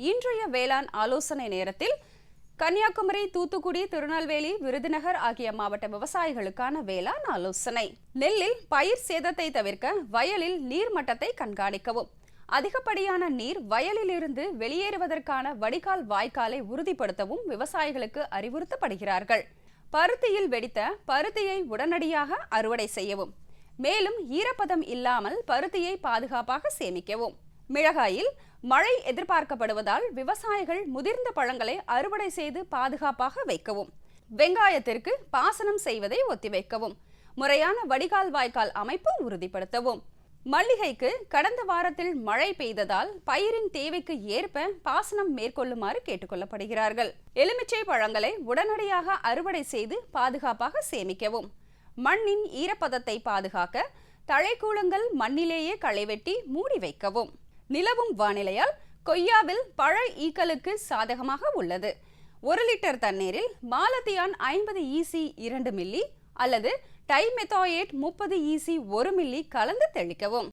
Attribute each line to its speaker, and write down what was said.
Speaker 1: இன்றைய வேளாண் ஆலோசனை நேரத்தில் கன்னியாகுமரி, தூத்துக்குடி, திருநெல்வேலி, விருதுநகர் ஆகிய மாவட்ட விவசாயிகளுக்கான வேளாண் ஆலோசனை. நெல்லில் பயிர் சேதத்தை தவிர்க்க வயலில் நீர் மட்டத்தை கண்காணிக்கவும். அதிகப்படியான நீர் வயலிலிருந்து வெளியேறுவதற்கான வடிகால் வாய்க்காலை உறுதிப்படுத்தவும் விவசாயிகளுக்கு அறிவுறுத்தப்படுகிறார்கள். பருத்தியில் வெடித்த பருத்தியை உடனடியாக அறுவடை செய்யவும். மேலும் ஈரப்பதம் இல்லாமல் பருத்தியை பாதுகாப்பாக சேமிக்கவும். மிளகாயில் மழை எதிர்பார்க்கப்படுவதால் விவசாயிகள் முதிர்ந்த பழங்களை அறுவடை செய்து பாதுகாப்பாக வைக்கவும். வெங்காயத்திற்கு பாசனம் செய்வதை ஒத்திவைக்கவும். முறையான வடிகால் வாய்க்கால் அமைப்பு உறுதிப்படுத்தவும். மல்லிகைக்கு கடந்த வாரத்தில் மழை பெய்ததால் பயிரின் தேவைக்கு ஏற்ப பாசனம் மேற்கொள்ளுமாறு கேட்டுக்கொள்ளப்படுகிறார்கள். எலுமிச்சை பழங்களை உடனடியாக அறுவடை செய்து பாதுகாப்பாக சேமிக்கவும். மண்ணின் ஈரப்பதத்தை பாதுகாக்க தழைக்கூளங்கள் மண்ணிலேயே களைவெட்டி மூடி வைக்கவும். நிலவும் வானிலையால் கொய்யாவில் பழ ஈக்களுக்கு சாதகமாக உள்ளது. 1 லிட்டர் தண்ணீரில் மாலத்தியான் 50 EC 2 மில்லி அல்லது டைமெத்தாயேட் 30 EC 1 மில்லி கலந்து தெளிக்கவும்.